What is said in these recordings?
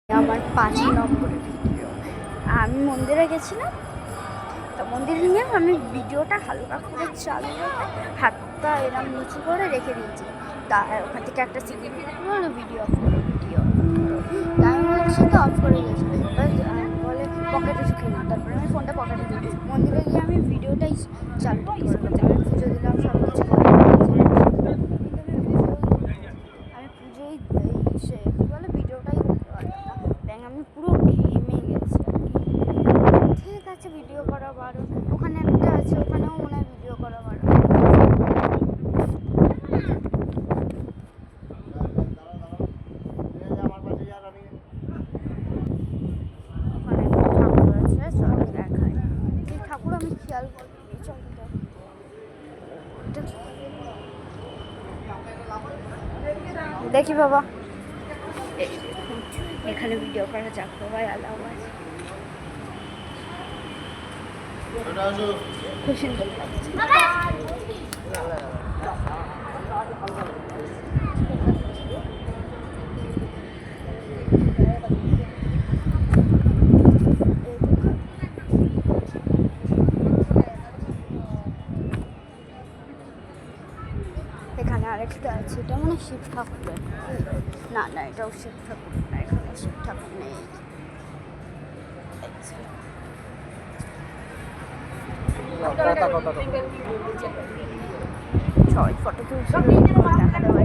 আমার 5 নম্বরের ভিডিও। আমি মন্দিরে গেছিলাম, তো মন্দিরে নিয়ে আমি ভিডিওটা হালকা করে চালু করে হাতটা এরম নিচু করে রেখে দিয়েছি। তা ওখান থেকে একটা সিকিউরিটি বললো ভিডিও অফ করো, ভিডিও অফ করো। আমি বলছি তো অফ করে দিয়েছি, বলে পকেটে ঢুকে না। তারপরে আমি ফোনটা পকেটে দিয়েছি। মন্দিরে গিয়ে আমি ভিডিওটাই চালু করতে পারলাম। আমি পুজো দিলাম, সব কিছু আমি পুজোই সে কী বলে ভিডিওটাই করতে পারলাম না। ব্যাং আমি পুরো ঘেমে গেছি আর কি। ঠিক আছে, ভিডিও করা বারো, ওখানে একটা আছে, ওখানেও মনে হয় ভিডিও করা বারো। ওখানে একটা ঠাকুর আছে, সব দেখায়। এই ঠাকুর আমি খেয়াল করিনি। চল দেখি বাবা, এখানে ভিডিও করা যাক সবাই আলাও আছে। খুব সুন্দর লাগছে। এখানে আরেকটা আছে, এটা মানে শিব ঠাকুরের। না না, এটাও শিব ঠাকুর না, এখানে শিব ঠাকুর নেই। সবাই ফটো তুলছে, দেখা দেওয়া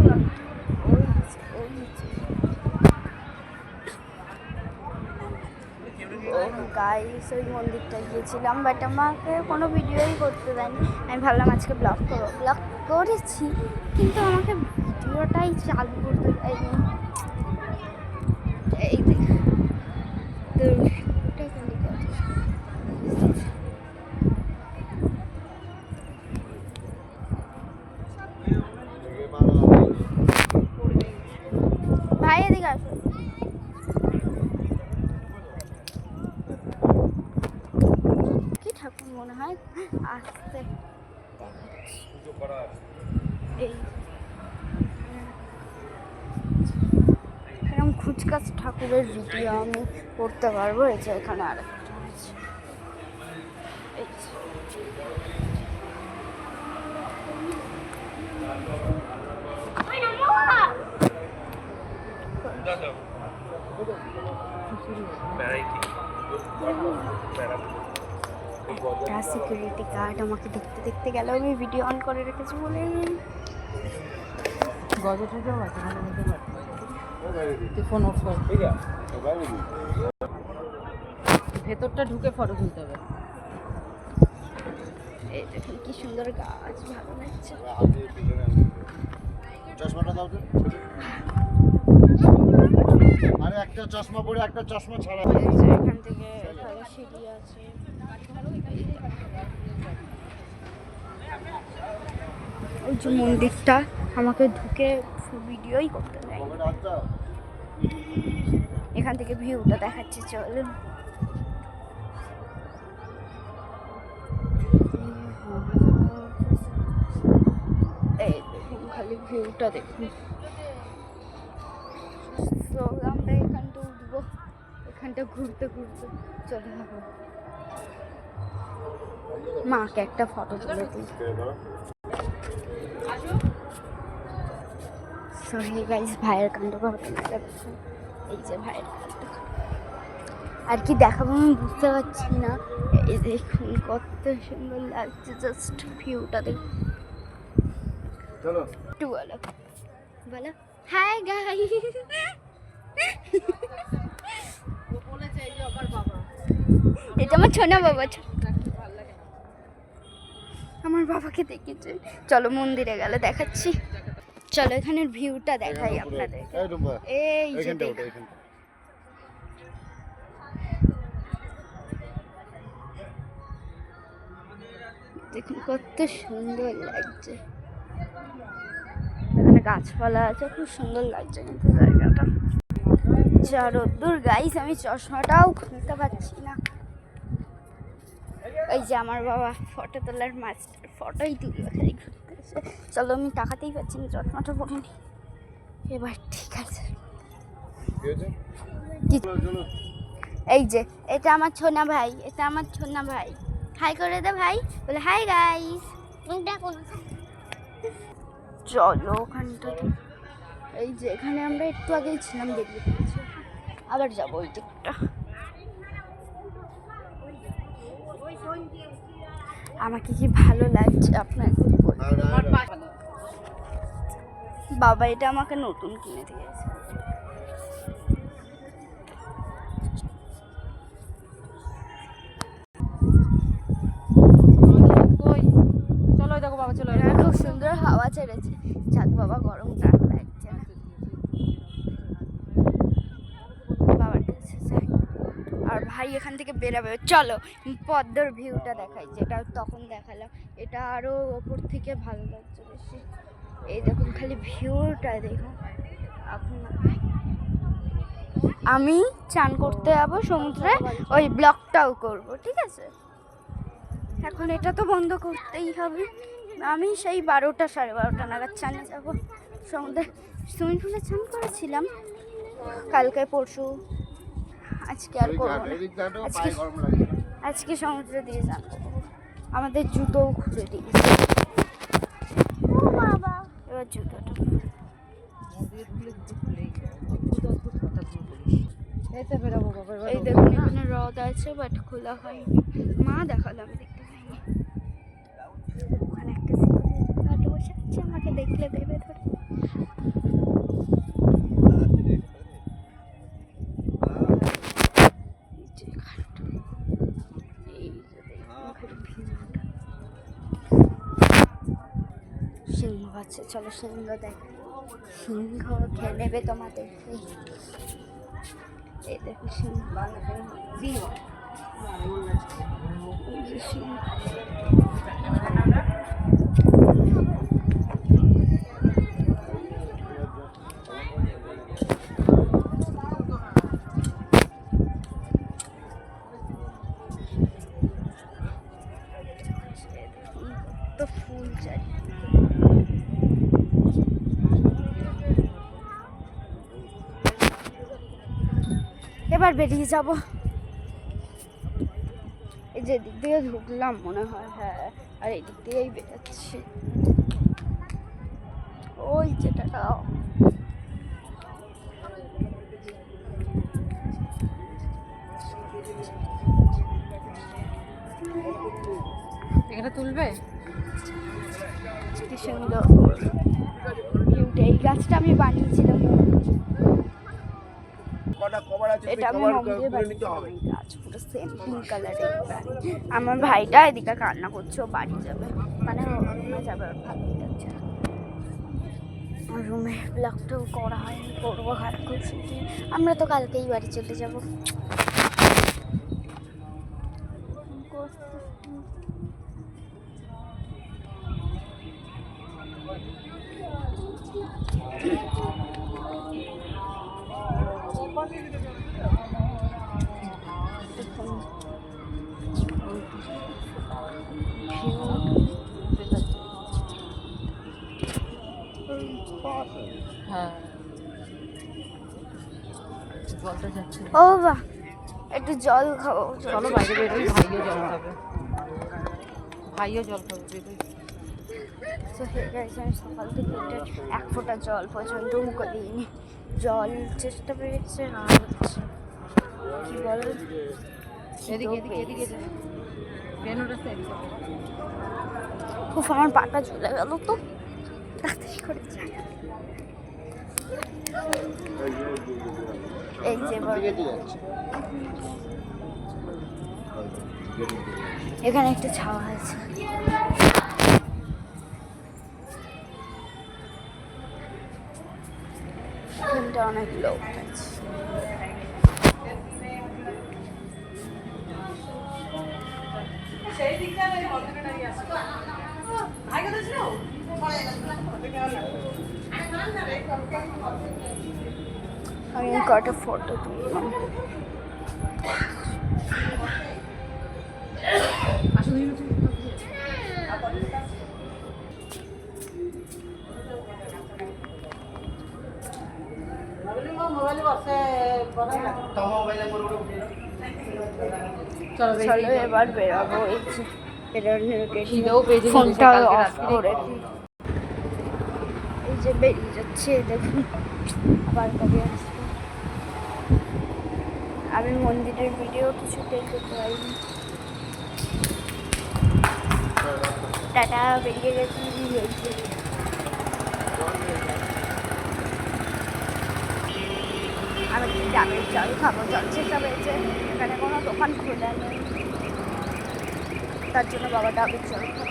গাইস ওই মন্দিরটায় গিয়েছিলাম, বাট আমাকে কোনো ভিডিওই করতে দেয়নি। আমি ভাবলাম আজকে ব্লগ করবো, ব্লগ করেছি, কিন্তু আমাকে ভিডিওটাই চালু করতে দেয়নি। এই ভাই এদিকে আসো। কি ঠাকুর মনে হয়, আসতে এই এরকম খুচকাচ ঠাকুরের ভিডিও আমি করতে পারবো। এই যে এখানে আরেকটা আছে, একটা সিকিউরিটি গার্ড আমাকে দেখতে দেখতে গেল। আমি ভিডিও অন করে রেখেছি বলে ভেতরটা ঢুকে ফটো তুলতে হবে। এই দেখুন কি সুন্দর গাছ, ভালো লাগছে। চশমাটা দাও তো। আরে একটা চশমা পরে একটা চশমা ছাড়া। এখান থেকে ভালো সিঁড়ি আছে। ওই যে মন্দিরটা, আমাকে ঢুকে ভিডিওই করতে দেয়। এখান থেকে ভিউটা দেখাচ্ছে, চলুন। এই দেখুন, খালি ভিউটা দেখুন। তো আমরা এখানটা উঠবো, এখানটা ঘুরতে ঘুরতে চলে যাবো। মাকে একটা ফটো তুলে দিই। সরি গাইস, ভাইয়ের কাণ্ড ঘটনা যাচ্ছে। এই যে ভাইয়ের কাণ্ড, আর কি দেখাবো আমি বুঝতে পারছি না। এই দেখুন কত সুন্দর লাগছে, জাস্ট ভিউটা দেখুন। চলো একটু বলো, বলো হাই গাইস। এটা আমার ছোনা বাবা, আমার বাবাকে দেখেছে। চলো মন্দিরে গেলে দেখাচ্ছি। চলো এখানের ভিউটা দেখাই আপনাদের। এই যে দেখুন কত সুন্দর লাগছে। এখানে গাছপালা আছে, খুব সুন্দর লাগছে কিন্তু জায়গাটা। যা রোদ্দুর গাইস, আমি চশমাটাও খুলতে পারছি না। ওই যে আমার বাবা ফটো তোলার মাস্টার, ফটোই তুলবে খালি ঘুরতে এসে। চলো আমি তাকাতেই পারছি না, চশমাটা পরে নি। এবার ঠিক আছে। চলো চলো এই যে এটা আমার ছোনা ভাই, এটা আমার ছোনা ভাই। হাই করে দে ভাই, বলে হাই গাইস। দেখো চলো ওখানটাতে, এই যে এখানে আমরা একটু আগেই ছিলাম, বেরিয়ে পড়েছি, আবার যাবো ওই দিকটা। আমাকে কি ভালো লাগছে আপনাকে বলতে। আমার পাশে বাবা এটা আমাকে নতুন কিনে দিয়েছে। কই চলো, ওই দেখো বাবা চলো। এখানে খুব সুন্দর হাওয়া ছেড়েছে, যাক বাবা গরমটা আর লাগছে না। বাবার কাছে যাই। আর ভাই এখান থেকে বেরাবে, চলো পদ্মার ভিউটা দেখাই, যেটা তখন দেখালাম, এটা আরো ওপর থেকে ভালো লাগছে বেশি। এই দেখুন খালি ভিউটা দেখুন। এখন আমি চান করতে যাবো সমুদ্রে, ওই ব্লগটাও করব, ঠিক আছে। এখন এটা তো বন্ধ করতেই হবে। আমি সেই 12টা 12:30 নাগাদ চানে যাব সমুদ্রে। সুইমিং পুলে চান করেছিলাম কালকে পরশু, আজকে আর করবো না। আজকে আজকে সমুদ্রে দিয়ে চান করবো। আমাদের জুতোও খুলে দিয়েছে। ও বাবা, এবার জুতোটা এই তো বেরোবো বাবা। এই দেখুন এখানে হ্রদ আছে, বাট খোলা হয়নি। মা দেখালো, আমি দেখতে পাইনি। ওখানে একটা সিকিউরিটি গার্ড বসে আছে, আমাকে দেখলে দেবে ধরে। সিংহ আছে, চলো সিংহ দেখ। সিংহ খেয়ে নেবে তোমাদের। এই দেখো সিংহ। এই যে সিংহ। তো ফুল চাই। এবার বেরিয়ে যাব। এই যে দিক দিয়ে ঢুকলাম মনে হয়, হ্যাঁ, আর এই দিক দিয়েই বেরোচ্ছি। ওই যেটা এখানে তুলবে। কি সুন্দর ভিউটা। এই গাছটা আমি বানিয়েছিলাম, এটা আমি মন্দিরে বানিয়েছিলাম। এই গাছ পুরো সেম পিঙ্ক কালারের। আমার ভাইটা এদিকে কান্না করছে, ও বাড়ি যাবে, মানে রুমে যাবে, ওর ভালোই লাগছে। রুমে ব্লগটাও করা হয়নি, করবো খারাপ করছি। আমরা তো কালকেই বাড়ি চলে যাবো। হ্যাঁ জলটা যাচ্ছে। ও বাহ, একটু জল খাবো। চলো বাইরে বেরোই, ভাইও জল খাবে। ভাইও জল খাবে, বেরোই। তো আমি সকাল থেকে এক ফোঁটা জল পর্যন্ত মুখে দিইনি। জল চেষ্টা পেয়েছে আর হচ্ছে কি বল, এদিকে এদিকে এদিকে বেনুটা এদিকে। খুব আমার পাটা ঝুলে গেল, তো তাড়াতাড়ি করে যাই। এই যে এখানে একটা ছাওয়া আছে। এখানটা অনেক লোক আছে। আমি কটা ফটো তুললাম। মোবাইলে বসে চলো চলো এবার বেরোবো। এই যে বেরোনোর খিদেও পেয়েছে কিন্তু ফোনটা কালকে অফ রাত্রে করে দিই। এই যে বেরিয়ে যাচ্ছে দেখুন, আবার কবে আসবে। আমি মন্দিরের ভিডিও কিছুতেই করতে পারিনি। টাটা, বেরিয়ে গেছি। এই যে আমি একটু ডাবের জল খাবো, জল চেষ্টা পেয়েছে, এখানে কোনো দোকান খোলা নেই, তার জন্য বাবা ডাবের জল খাবো।